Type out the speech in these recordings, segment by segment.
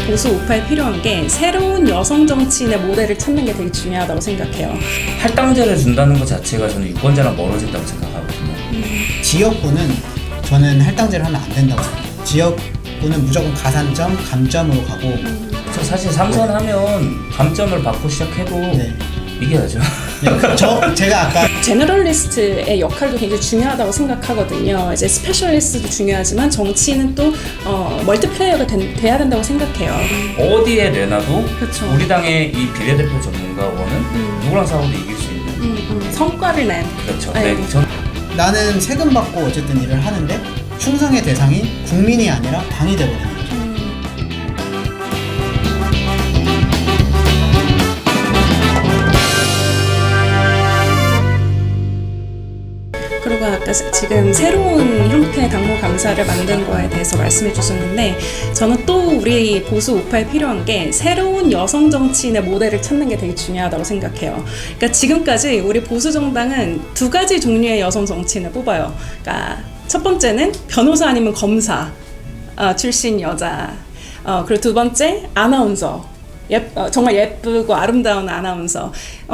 보수 우파에 필요한 게 새로운 여성 정치인의 모델을 찾는 게 되게 중요하다고 생각해요. 할당제를 준다는 것 자체가 저는 유권자랑 멀어진다고 생각하거든요. 지역구는 저는 할당제를 하면 안 된다고 생각해요. 지역구는 무조건 가산점, 감점으로 가고 저 사실 삼선하면 감점을 받고 시작해도 네. 이겨야죠. 제가 아까 제너럴리스트의 역할도 굉장히 중요하다고 생각하거든요. 이제 스페셜리스트도 중요하지만 정치인은 또 멀티플레이어가 돼야 된다고 생각해요. 어디에 내놔도 그쵸. 우리 당의 이 비례대표 전문가원은 누구랑 싸워도 이길 수 있는 성과를 낸. 그렇죠. 네. 네. 나는 세금 받고 어쨌든 일을 하는데 충성의 대상이 국민이 아니라 당이 되거든요. 그리고 아까 지금 새로운 형태의 당무감사를 만든 거에 대해서 말씀해 주셨는데 저는 또 우리 보수 우파에 필요한 게 새로운 여성 정치인의 모델을 찾는 게 되게 중요하다고 생각해요. 그러니까 지금까지 우리 보수 정당은 두 가지 종류의 여성 정치인을 뽑아요. 그러니까 첫 번째는 변호사 아니면 검사 출신 여자, 그리고 두 번째 아나운서. 정말 예쁘고 아름다운 아나운서.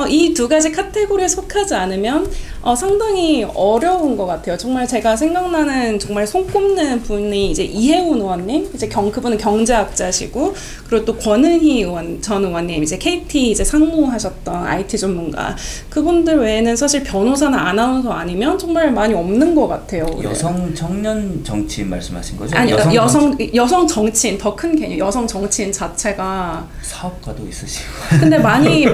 이 두 가지 카테고리에 속하지 않으면 상당히 어려운 것 같아요. 정말 제가 생각나는 정말 손꼽는 분이 이제 이혜훈 의원님, 이제 그분은 경제학자시고, 그리고 또 권은희 전 의원님, 이제 KT 이제 상무하셨던 IT 전문가. 그분들 외에는 사실 변호사나 아나운서 아니면 정말 많이 없는 것 같아요. 여성 청년 정치인 말씀하신 거죠? 아니, 여성 정치인, 더 큰 개념, 여성 정치인 자체가 사업가도 있으시고. 근데 많이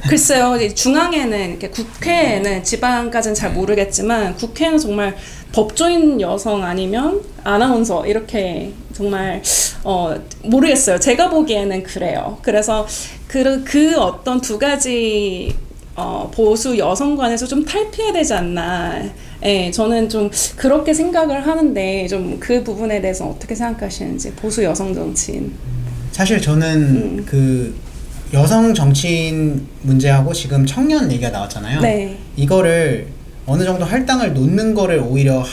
글쎄요, 중앙에는 이렇게 국회에는 지방까지는 잘 모르겠지만 국회는 정말 법조인 여성 아니면 아나운서 이렇게 정말 모르겠어요. 제가 보기에는 그래요. 그래서 그 어떤 두 가지 보수 여성관에서 좀 탈피해야 되지 않나. 예, 저는 좀 그렇게 생각을 하는데 좀 그 부분에 대해서 어떻게 생각하시는지 보수 여성 정치인. 사실 저는 그 여성 정치인 문제하고 지금 청년 얘기가 나왔잖아요. 네. 이거를 어느 정도 할당을 놓는 거를 오히려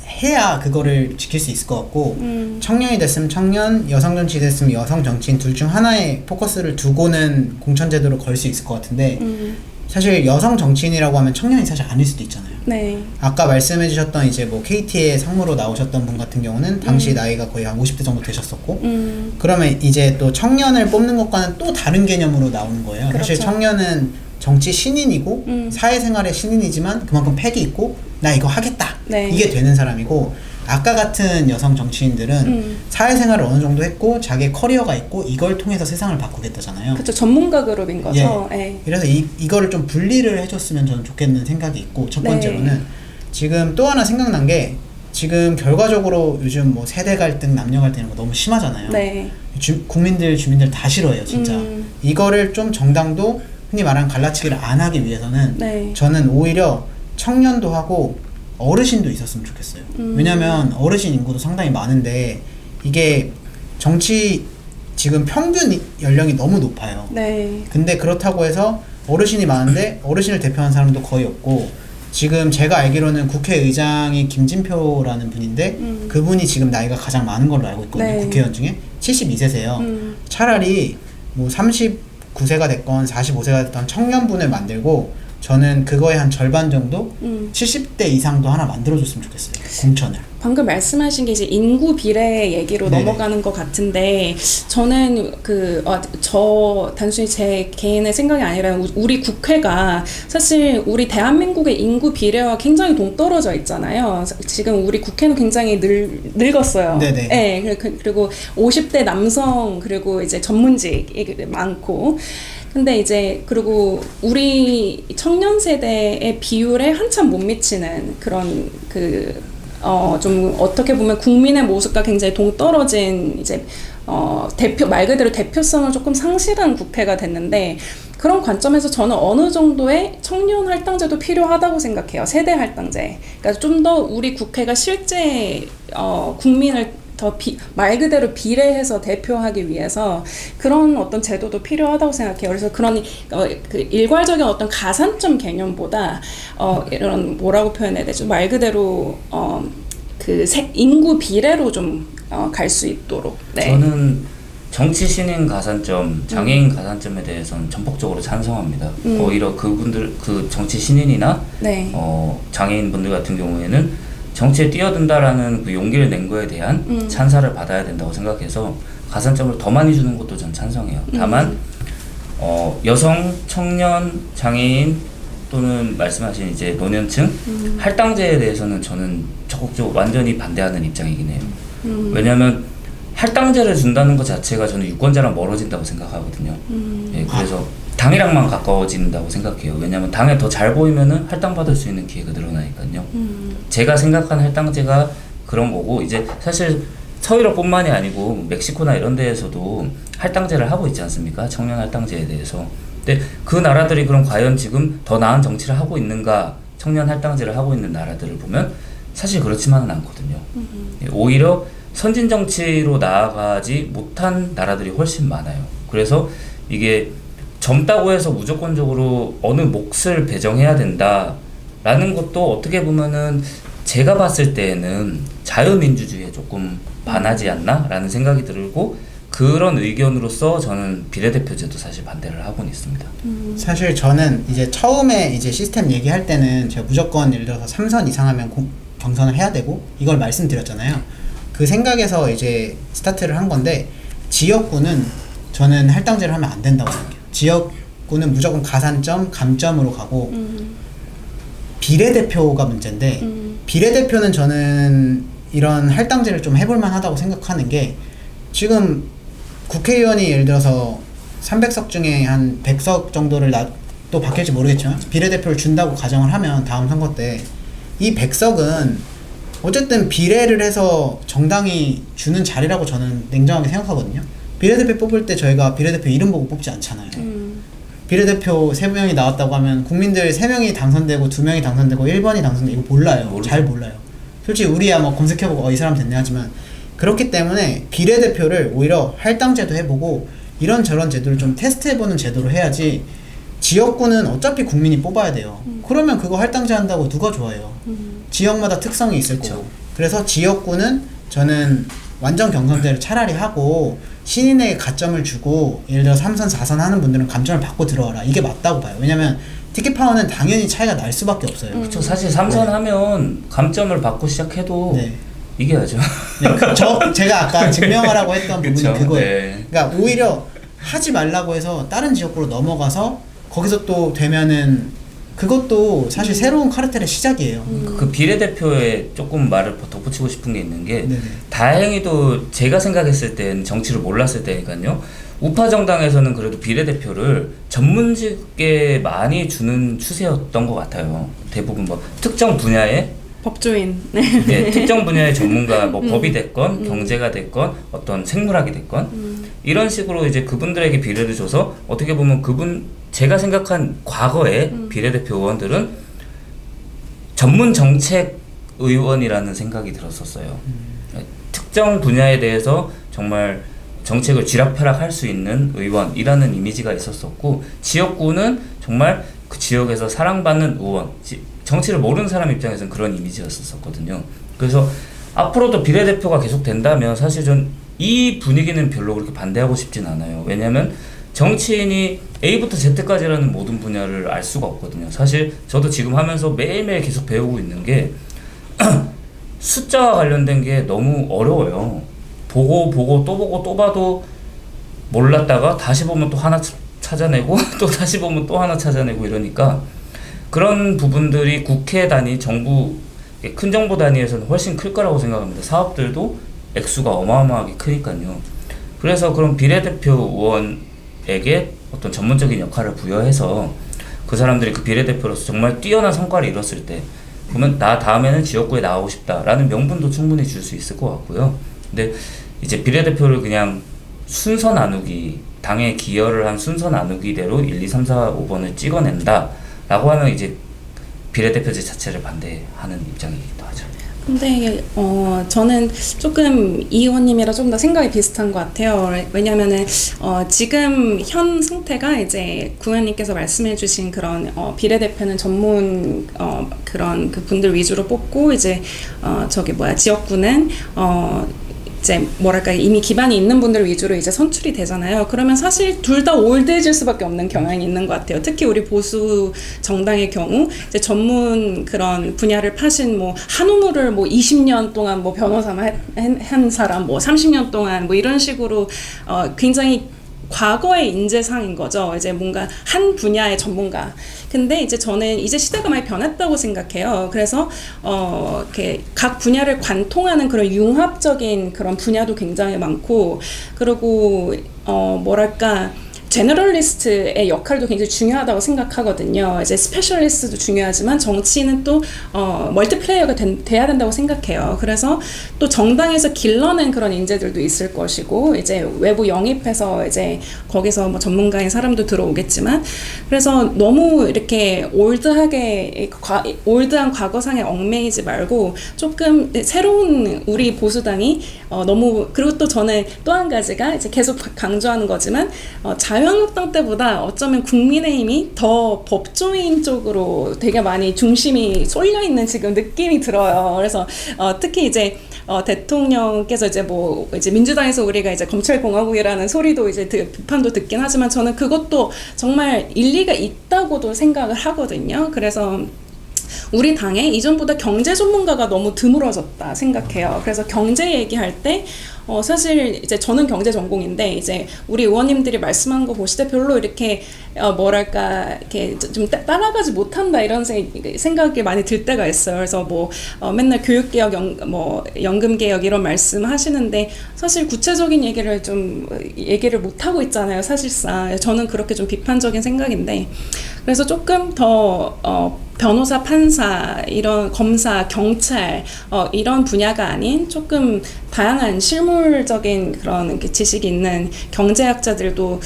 해야 그거를 지킬 수 있을 것 같고 청년이 됐으면 청년, 여성 정치인 됐으면 여성 정치인 둘 중 하나에 포커스를 두고는 공천제도를 걸 수 있을 것 같은데 사실 여성 정치인이라고 하면 청년이 사실 아닐 수도 있잖아요. 네. 아까 말씀해주셨던 이제 뭐 KT의 상무로 나오셨던 분 같은 경우는 당시 나이가 거의 한 50대 정도 되셨었고 그러면 이제 또 청년을 뽑는 것과는 또 다른 개념으로 나오는 거예요. 그렇죠. 사실 청년은 정치 신인이고 사회생활의 신인이지만 그만큼 팩이 있고 나 이거 하겠다 네. 이게 되는 사람이고 아까 같은 여성 정치인들은 사회생활을 어느 정도 했고 자기의 커리어가 있고 이걸 통해서 세상을 바꾸겠다잖아요. 그렇죠. 전문가 그룹인 거죠. 예. 예. 그래서 이거를 좀 분리를 해줬으면 저는 좋겠는 생각이 있고 첫 번째로는 네. 지금 또 하나 생각난 게 지금 결과적으로 요즘 뭐 세대 갈등, 남녀 갈등 이런 거 너무 심하잖아요. 네. 주민들 다 싫어해요, 진짜. 이거를 좀 정당도 흔히 말하는 갈라치기를 안 하기 위해서는 네. 저는 오히려 청년도 하고 어르신도 있었으면 좋겠어요. 왜냐면 어르신 인구도 상당히 많은데 이게 정치 지금 평균 연령이 너무 높아요. 네. 근데 그렇다고 해서 어르신이 많은데 어르신을 대표하는 사람도 거의 없고 지금 제가 알기로는 국회의장이 김진표라는 분인데 그분이 지금 나이가 가장 많은 걸로 알고 있거든요. 네. 국회의원 중에 72세세요. 차라리 뭐 39세가 됐건 45세가 됐건 청년분을 만들고 저는 그거의 한 절반 정도 70대 이상도 하나 만들어줬으면 좋겠어요. 공천을. 방금 말씀하신 게 이제 인구 비례 얘기로 네네. 넘어가는 것 같은데 저는 저 단순히 제 개인의 생각이 아니라 우리 국회가 사실 우리 대한민국의 인구 비례와 굉장히 동떨어져 있잖아요. 지금 우리 국회는 굉장히 늙었어요. 네네. 네, 그리고 50대 남성 그리고 이제 전문직이 많고 근데 이제 그리고 우리 청년 세대의 비율에 한참 못 미치는 그런 좀 어떻게 보면 국민의 모습과 굉장히 동떨어진 이제 말 그대로 대표성을 조금 상실한 국회가 됐는데 그런 관점에서 저는 어느 정도의 청년 할당제도 필요하다고 생각해요. 세대 할당제. 그러니까 좀 더 우리 국회가 실제 국민을 더 말 그대로 비례해서 대표하기 위해서 그런 어떤 제도도 필요하다고 생각해요. 그래서 그런 그 일괄적인 어떤 가산점 개념보다 이런 뭐라고 표현해야 되죠? 말 그대로 인구 비례로 좀 갈 수 있도록. 네. 저는 정치 신인 가산점, 장애인 가산점에 대해서는 전폭적으로 찬성합니다. 오히려 그분들, 그 정치 신인이나 네. 장애인 분들 같은 경우에는 정치에 뛰어든다라는 그 용기를 낸 거에 대한 찬사를 받아야 된다고 생각해서 가산점을 더 많이 주는 것도 전 찬성해요. 다만 여성, 청년, 장애인 또는 말씀하신 이제 노년층 할당제에 대해서는 저는 적극적으로 완전히 반대하는 입장이긴 해요. 왜냐하면 할당제를 준다는 것 자체가 저는 유권자랑 멀어진다고 생각하거든요. 예, 그래서 당이랑만 가까워진다고 생각해요. 왜냐하면 당에 더 잘 보이면은 할당받을 수 있는 기회가 늘어나니까요. 제가 생각한 할당제가 그런 거고, 이제 사실 서유럽뿐만이 아니고 멕시코나 이런 데에서도 할당제를 하고 있지 않습니까? 청년 할당제에 대해서. 근데 그 나라들이 그럼 과연 지금 더 나은 정치를 하고 있는가? 청년 할당제를 하고 있는 나라들을 보면 사실 그렇지만은 않거든요. 예, 오히려 선진 정치로 나아가지 못한 나라들이 훨씬 많아요. 그래서 이게 젊다고 해서 무조건적으로 어느 몫을 배정해야 된다라는 것도 어떻게 보면은 제가 봤을 때에는 자유민주주의에 조금 반하지 않나라는 생각이 들고, 그런 의견으로서 저는 비례대표제도 사실 반대를 하고는 있습니다. 사실 저는 이제 처음에 이제 시스템 얘기할 때는 제가 무조건 예를 들어서 3선 이상 하면 경선을 해야 되고 이걸 말씀드렸잖아요. 그 생각에서 이제 스타트를 한 건데, 지역구는 저는 할당제를 하면 안 된다고 생각해요. 지역구는 무조건 가산점, 감점으로 가고 비례대표가 문제인데, 비례대표는 저는 이런 할당제를 좀 해볼만 하다고 생각하는 게, 지금 국회의원이 예를 들어서 300석 중에 한 100석 정도를 또 바뀔지 모르겠지만 비례대표를 준다고 가정을 하면 다음 선거 때 이 100석은 어쨌든 비례를 해서 정당이 주는 자리라고 저는 냉정하게 생각하거든요. 비례대표 뽑을 때 저희가 비례대표 이름 보고 뽑지 않잖아요. 비례대표 3명이 나왔다고 하면 국민들 3명이 당선되고 2명이 당선되고 1번이 당선되고 이거 몰라요. 잘 몰라요. 솔직히 우리야 뭐 검색해보고 이 사람 됐네 하지만, 그렇기 때문에 비례대표를 오히려 할당제도 해보고 이런저런 제도를 좀 테스트해보는 제도로 해야지, 지역구는 어차피 국민이 뽑아야 돼요. 그러면 그거 할당제 한다고 누가 좋아해요. 지역마다 특성이 있을 거고. 그래서 지역구는 저는 완전 경선제를 차라리 하고 신인에게 가점을 주고, 예를 들어 3선 4선 하는 분들은 감점을 받고 들어와라, 이게 맞다고 봐요. 왜냐면 티켓 파워는 당연히 차이가 날 수밖에 없어요. 그렇죠. 사실 3선 하면 감점을 받고 시작해도 이겨야죠. 네, 제가 아까 증명하라고 했던 부분이 그쵸? 그거예요. 네. 그러니까 오히려 하지 말라고 해서 다른 지역구로 넘어가서 거기서 또 되면은 그것도 사실 새로운 카르텔의 시작이에요. 그 비례대표에 조금 말을 덧붙이고 싶은 게 있는 게, 네네. 다행히도 제가 생각했을 땐 정치를 몰랐을 때니까요. 우파 정당에서는 그래도 비례대표를 전문직에 많이 주는 추세였던 것 같아요. 대부분 뭐 특정 분야에 법조인. 네, 특정 분야의 전문가, 뭐 법이 됐건 경제가 됐건 어떤 생물학이 됐건 이런 식으로 이제 그분들에게 비례를 줘서, 어떻게 보면 제가 생각한 과거의 비례대표 의원들은 전문 정책 의원이라는 생각이 들었었어요. 특정 분야에 대해서 정말 정책을 쥐락펴락할 수 있는 의원이라는 이미지가 있었었고, 지역구는 정말 그 지역에서 사랑받는 의원, 정치를 모르는 사람 입장에서는 그런 이미지였었거든요. 그래서 앞으로도 비례대표가 계속 된다면 사실 전 이 분위기는 별로 그렇게 반대하고 싶진 않아요. 왜냐면 정치인이 A부터 Z까지라는 모든 분야를 알 수가 없거든요. 사실 저도 지금 하면서 매일매일 계속 배우고 있는 게 숫자와 관련된 게 너무 어려워요. 보고 또 보고 또 봐도 몰랐다가 다시 보면 또 하나 찾아내고 또 다시 보면 또 하나 찾아내고 이러니까, 그런 부분들이 국회 단위, 정부, 큰 정부 단위에서는 훨씬 클 거라고 생각합니다. 사업들도 액수가 어마어마하게 크니까요. 그래서 그런 비례대표 의원에게 어떤 전문적인 역할을 부여해서 그 사람들이 그 비례대표로서 정말 뛰어난 성과를 이뤘을 때, 그러면 나 다음에는 지역구에 나오고 싶다라는 명분도 충분히 줄 수 있을 것 같고요. 근데 이제 비례대표를 그냥 순서 나누기, 당에 기여를 한 순서 나누기대로 1, 2, 3, 4, 5번을 찍어낸다 라고 하면 이제 비례대표제 자체를 반대하는 입장이기도 하죠. 근데 저는 조금 이 의원님이랑 좀 더 생각이 비슷한 것 같아요. 왜냐면은 지금 현 상태가 이제 구의원님께서 말씀해주신 그런 비례대표는 전문 그런 그 분들 위주로 뽑고, 이제 지역구는 이제 뭐랄까 이미 기반이 있는 분들 위주로 이제 선출이 되잖아요. 그러면 사실 둘 다 올드해질 수밖에 없는 경향이 있는 것 같아요. 특히 우리 보수 정당의 경우 이제 전문 그런 분야를 파신 뭐 한우물을 뭐 20년 동안 뭐 변호사만 한 사람 뭐 30년 동안 뭐 이런 식으로 굉장히 과거의 인재상인 거죠. 이제 뭔가 한 분야의 전문가. 근데 이제 저는 이제 시대가 많이 변했다고 생각해요. 그래서 이렇게 각 분야를 관통하는 그런 융합적인 그런 분야도 굉장히 많고, 그리고 뭐랄까 제너럴리스트의 역할도 굉장히 중요하다고 생각하거든요. 이제 스페셜리스트도 중요하지만 정치는 또 멀티플레이어가 돼야 된다고 생각해요. 그래서 또 정당에서 길러낸 그런 인재들도 있을 것이고, 이제 외부 영입해서 이제 거기서 뭐 전문가인 사람도 들어오겠지만, 그래서 너무 이렇게 올드한 과거상에 얽매이지 말고 조금 새로운 우리 보수당이 너무, 그리고 또 저는 또 한 가지가 이제 계속 강조하는 거지만 자유한국당 때보다 어쩌면 국민의힘이 더 법조인 쪽으로 되게 많이 중심이 쏠려 있는 지금 느낌이 들어요. 그래서 특히 이제 대통령께서 이제 민주당에서 우리가 이제 검찰공화국이라는 소리도 이제 비판도 듣긴 하지만 저는 그것도 정말 일리가 있다고도 생각을 하거든요. 그래서 우리 당에 이전보다 경제 전문가가 너무 드물어졌다 생각해요. 그래서 경제 얘기할 때 사실 이제 저는 경제 전공인데 이제 우리 의원님들이 말씀한 거 보실 때 별로 이렇게 뭐랄까 이렇게 좀 따라가지 못한다 이런 생각이 많이 들 때가 있어요. 그래서 뭐 맨날 교육개혁, 연금개혁 이런 말씀 하시는데 사실 구체적인 얘기를 못 하고 있잖아요. 사실상 저는 그렇게 좀 비판적인 생각인데, 그래서 조금 더 변호사, 판사, 이런 검사, 경찰 이런 분야가 아닌 조금 다양한 실물적인 그런 지식이 있는 경제학자들도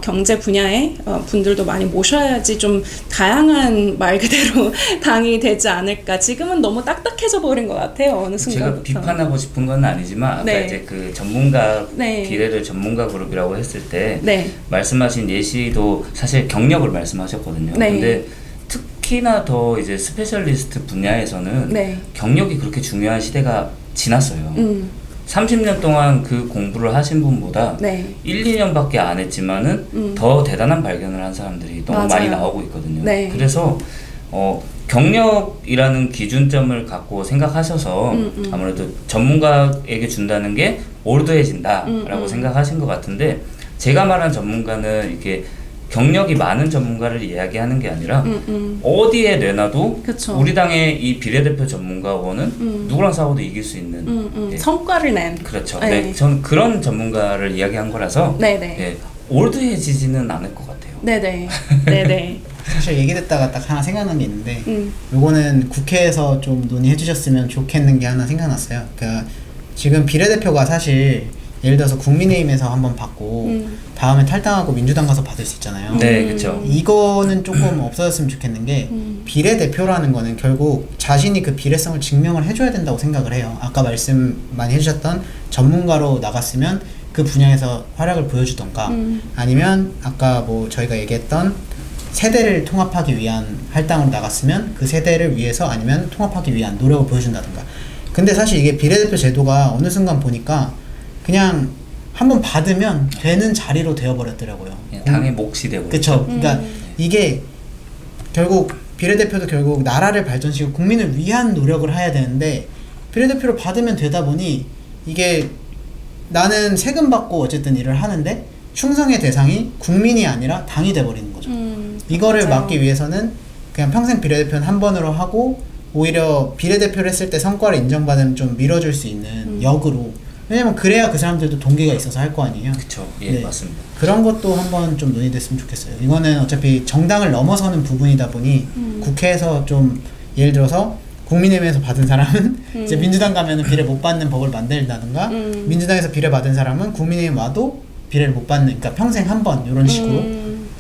경제 분야의 분들도 많이 모셔야지 좀 다양한 말 그대로 당이 되지 않을까. 지금은 너무 딱딱해져 버린 것 같아요. 어느 순간부터. 제가 비판하고 싶은 건 아니지만 아까 네. 이제 그 전문가 네. 비례를 전문가 그룹이라고 했을 때 네. 말씀하신 예시도 사실 경력을 말씀하셨거든요. 네. 근데 특히나 더 이제 스페셜리스트 분야에서는 네. 경력이 그렇게 중요한 시대가 지났어요. 30년 동안 그 공부를 하신 분보다 네. 1, 2년밖에 안 했지만은 더 대단한 발견을 한 사람들이 너무 맞아요. 많이 나오고 있거든요. 네. 그래서 경력이라는 기준점을 갖고 생각하셔서 아무래도 전문가에게 준다는 게 올드해진다라고 생각하신 것 같은데, 제가 말한 전문가는 이게 경력이 많은 전문가를 이야기하는 게 아니라 어디에 내놔도 그쵸. 우리 당의 이 비례대표 전문가원은 누구랑 싸워도 이길 수 있는 예. 성과를 낸. 그렇죠. 네. 네, 저는 그런 전문가를 이야기한 거라서 네네. 예, 올드해지지는 않을 것 같아요. 네네. 네네. 사실 얘기 듣다가 딱 하나 생각난 게 있는데 요거는 국회에서 좀 논의해 주셨으면 좋겠는 게 하나 생각났어요. 그러니까 지금 비례대표가 사실 예를 들어서 국민의힘에서 한번 받고 다음에 탈당하고 민주당 가서 받을 수 있잖아요. 네, 그렇죠. 이거는 조금 없어졌으면 좋겠는 게 비례대표라는 거는 결국 자신이 그 비례성을 증명을 해줘야 된다고 생각을 해요. 아까 말씀 많이 해주셨던 전문가로 나갔으면 그 분야에서 활약을 보여주던가 아니면 아까 뭐 저희가 얘기했던 세대를 통합하기 위한 할당으로 나갔으면 그 세대를 위해서 아니면 통합하기 위한 노력을 보여준다던가. 근데 사실 이게 비례대표 제도가 어느 순간 보니까 그냥 한번 받으면 되는 자리로 되어버렸더라고요. 당의 몫이 되고. 그쵸. 그러니까 이게 결국 비례대표도 결국 나라를 발전시키고 국민을 위한 노력을 해야 되는데 비례대표를 받으면 되다 보니 이게 나는 세금 받고 어쨌든 일을 하는데 충성의 대상이 국민이 아니라 당이 돼버리는 거죠. 이거를 맞아요. 막기 위해서는 그냥 평생 비례대표는 한 번으로 하고 오히려 비례대표를 했을 때 성과를 인정받으면 좀 밀어줄 수 있는 역으로. 왜냐면 그래야 그 사람들도 동기가 있어서 할 거 아니에요. 그렇죠. 예, 네. 맞습니다. 그런 것도 한번 좀 논의됐으면 좋겠어요. 이거는 어차피 정당을 넘어서는 부분이다 보니 국회에서 좀 예를 들어서 국민의힘에서 받은 사람은 이제 민주당 가면은 비례 못 받는 법을 만들다든가 민주당에서 비례 받은 사람은 국민의힘 와도 비례를 못 받는, 그러니까 평생 한 번 이런 식으로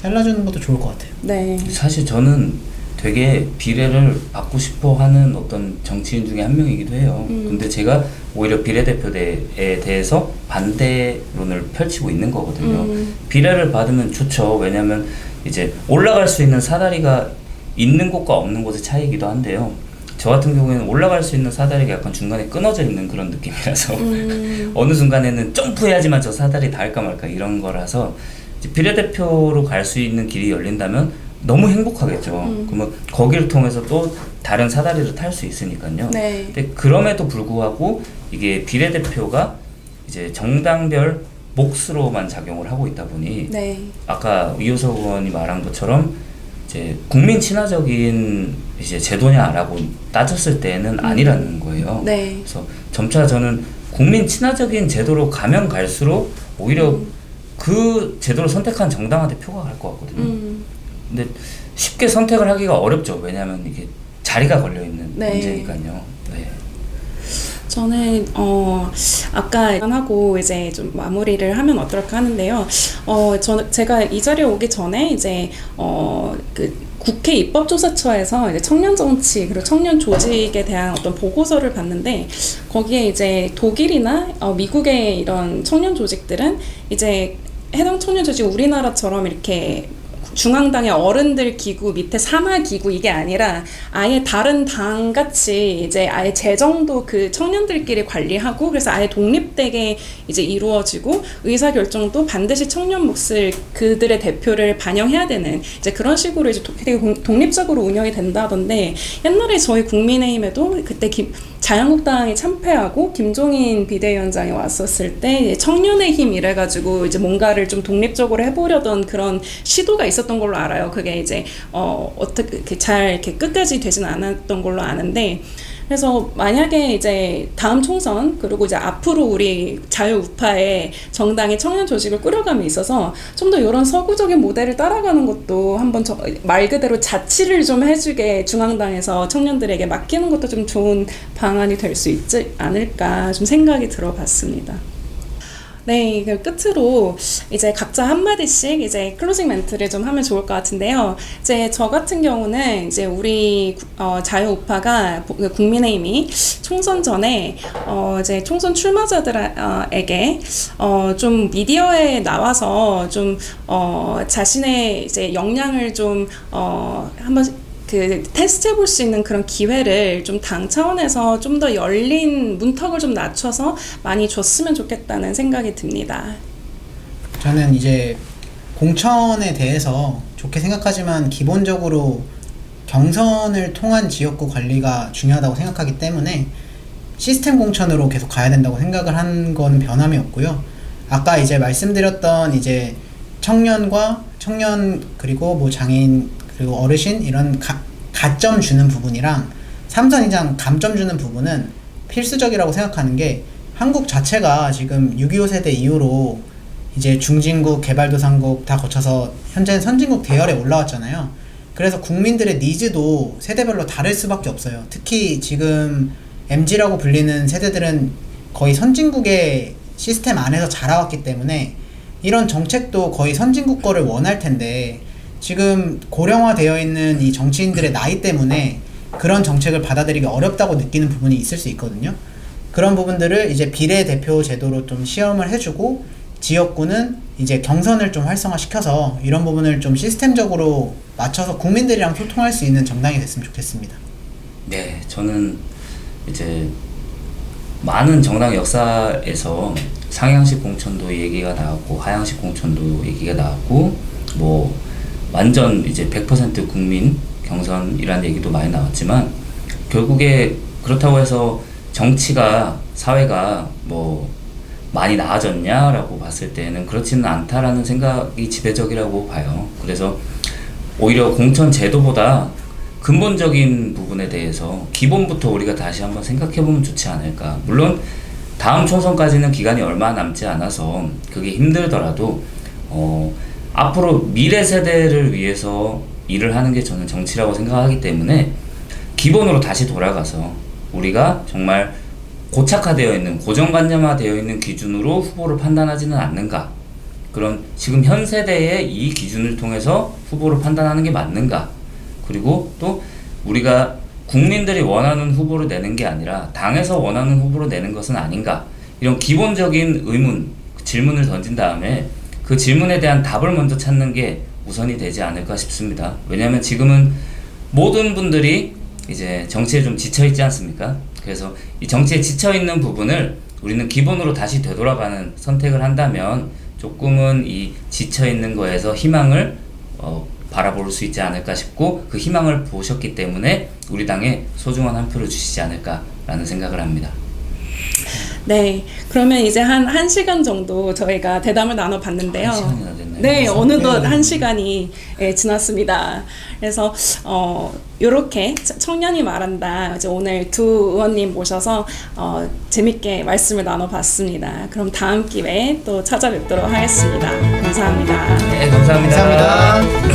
잘라주는 것도 좋을 것 같아요. 네. 사실 저는 되게 비례를 받고 싶어 하는 어떤 정치인 중에 한 명이기도 해요. 근데 제가 오히려 비례대표에 대해서 반대론을 펼치고 있는 거거든요. 비례를 받으면 좋죠. 왜냐면 이제 올라갈 수 있는 사다리가 있는 곳과 없는 곳의 차이이기도 한데요. 저 같은 경우에는 올라갈 수 있는 사다리가 약간 중간에 끊어져 있는 그런 느낌이라서 어느 순간에는 점프해야지만 저 사다리 닿을까 말까 이런 거라서 이제 비례대표로 갈 수 있는 길이 열린다면 너무 행복하겠죠. 그러면 거기를 통해서 또 다른 사다리를 탈 수 있으니까요. 네. 근데 그럼에도 불구하고 이게 비례대표가 이제 정당별 몫으로만 작용을 하고 있다 보니 네. 아까 이효석 의원이 말한 것처럼 이제 국민 친화적인 이제 제도냐라고 따졌을 때는 아니라는 거예요. 네. 그래서 점차 저는 국민 친화적인 제도로 가면 갈수록 오히려 그 제도를 선택한 정당한테 표가 갈 것 같거든요. 근데 쉽게 선택을 하기가 어렵죠. 왜냐하면 이게 자리가 걸려 있는 네. 문제니까요. 네. 저는 아까 하고 이제 좀 마무리를 하면 어떨까 하는데요. 제가 이 자리에 오기 전에 이제 그 국회 입법조사처에서 이제 청년 정치 그리고 청년 조직에 대한 어떤 보고서를 봤는데 거기에 이제 독일이나 미국의 이런 청년 조직들은 이제 해당 청년 조직 우리나라처럼 이렇게 중앙당의 어른들 기구 밑에 산하 기구 이게 아니라 아예 다른 당 같이 이제 아예 재정도 그 청년들끼리 관리하고 그래서 아예 독립되게 이제 이루어지고 의사 결정도 반드시 청년 몫을 그들의 대표를 반영해야 되는 이제 그런 식으로 이제 되게 독립적으로 운영이 된다던데 옛날에 저희 국민의힘에도 그때 자유한국당이 참패하고 김종인 비대위원장이 왔었을 때 청년의 힘 이래가지고 이제 뭔가를 좀 독립적으로 해보려던 그런 시도가 있었던 걸로 알아요. 그게 이제 어떻게 잘 이렇게 끝까지 되지는 않았던 걸로 아는데. 그래서 만약에 이제 다음 총선 그리고 이제 앞으로 우리 자유우파의 정당이 청년 조직을 꾸려감에 있어서 좀 더 이런 서구적인 모델을 따라가는 것도 한번 말 그대로 자치를 좀 해주게 중앙당에서 청년들에게 맡기는 것도 좀 좋은 방안이 될 수 있지 않을까 좀 생각이 들어봤습니다. 네, 그 끝으로 이제 각자 한마디씩 이제 클로징 멘트를 좀 하면 좋을 것 같은데요. 이제 저 같은 경우는 이제 우리 자유우파가 국민의힘이 총선 전에 이제 총선 출마자들에게 좀 미디어에 나와서 좀 자신의 이제 역량을 좀 한번 그 테스트 해볼 수 있는 그런 기회를 좀 당 차원에서 좀 더 열린 문턱을 좀 낮춰서 많이 줬으면 좋겠다는 생각이 듭니다. 저는 이제 공천에 대해서 좋게 생각하지만 기본적으로 경선을 통한 지역구 관리가 중요하다고 생각하기 때문에 시스템 공천으로 계속 가야 된다고 생각을 한 건 변함이 없고요. 아까 이제 말씀드렸던 이제 청년 그리고 뭐 장애인 그리고 어르신 이런 가점 주는 부분이랑 삼선이장 감점 주는 부분은 필수적이라고 생각하는 게 한국 자체가 지금 6.25 세대 이후로 이제 중진국, 개발도상국 다 거쳐서 현재는 선진국 대열에 올라왔잖아요. 그래서 국민들의 니즈도 세대별로 다를 수밖에 없어요. 특히 지금 MZ라고 불리는 세대들은 거의 선진국의 시스템 안에서 자라왔기 때문에 이런 정책도 거의 선진국 거를 원할 텐데 지금 고령화되어 있는 이 정치인들의 나이 때문에 그런 정책을 받아들이기 어렵다고 느끼는 부분이 있을 수 있거든요. 그런 부분들을 이제 비례대표 제도로 좀 시험을 해주고 지역구는 이제 경선을 좀 활성화시켜서 이런 부분을 좀 시스템적으로 맞춰서 국민들이랑 소통할 수 있는 정당이 됐으면 좋겠습니다. 네, 저는 이제 많은 정당 역사에서 상향식 공천도 얘기가 나왔고 하향식 공천도 얘기가 나왔고 뭐 완전 이제 100% 국민 경선이라는 얘기도 많이 나왔지만 결국에 그렇다고 해서 정치가 사회가 뭐 많이 나아졌냐라고 봤을 때는 그렇지는 않다라는 생각이 지배적이라고 봐요. 그래서 오히려 공천 제도보다 근본적인 부분에 대해서 기본부터 우리가 다시 한번 생각해보면 좋지 않을까. 물론 다음 총선까지는 기간이 얼마 남지 않아서 그게 힘들더라도 앞으로 미래 세대를 위해서 일을 하는 게 저는 정치라고 생각하기 때문에 기본으로 다시 돌아가서 우리가 정말 고착화되어 있는 고정관념화되어 있는 기준으로 후보를 판단하지는 않는가, 그런 지금 현 세대의 이 기준을 통해서 후보를 판단하는 게 맞는가, 그리고 또 우리가 국민들이 원하는 후보를 내는 게 아니라 당에서 원하는 후보를 내는 것은 아닌가, 이런 기본적인 의문, 질문을 던진 다음에 그 질문에 대한 답을 먼저 찾는 게 우선이 되지 않을까 싶습니다. 왜냐하면 지금은 모든 분들이 이제 정치에 좀 지쳐 있지 않습니까? 그래서 이 정치에 지쳐 있는 부분을 우리는 기본으로 다시 되돌아가는 선택을 한다면 조금은 이 지쳐 있는 거에서 희망을 바라볼 수 있지 않을까 싶고, 그 희망을 보셨기 때문에 우리 당에 소중한 한 표를 주시지 않을까라는 생각을 합니다. 네, 그러면 이제 한 1시간 정도 저희가 대담을 나눠봤는데요. 1시간이나 됐네요. 네, 어느덧 네. 1시간이 지났습니다. 그래서 요렇게 청년이 말한다. 이제 오늘 두 의원님 모셔서 재밌게 말씀을 나눠봤습니다. 그럼 다음 기회에 또 찾아뵙도록 하겠습니다. 감사합니다. 네, 감사합니다. 감사합니다.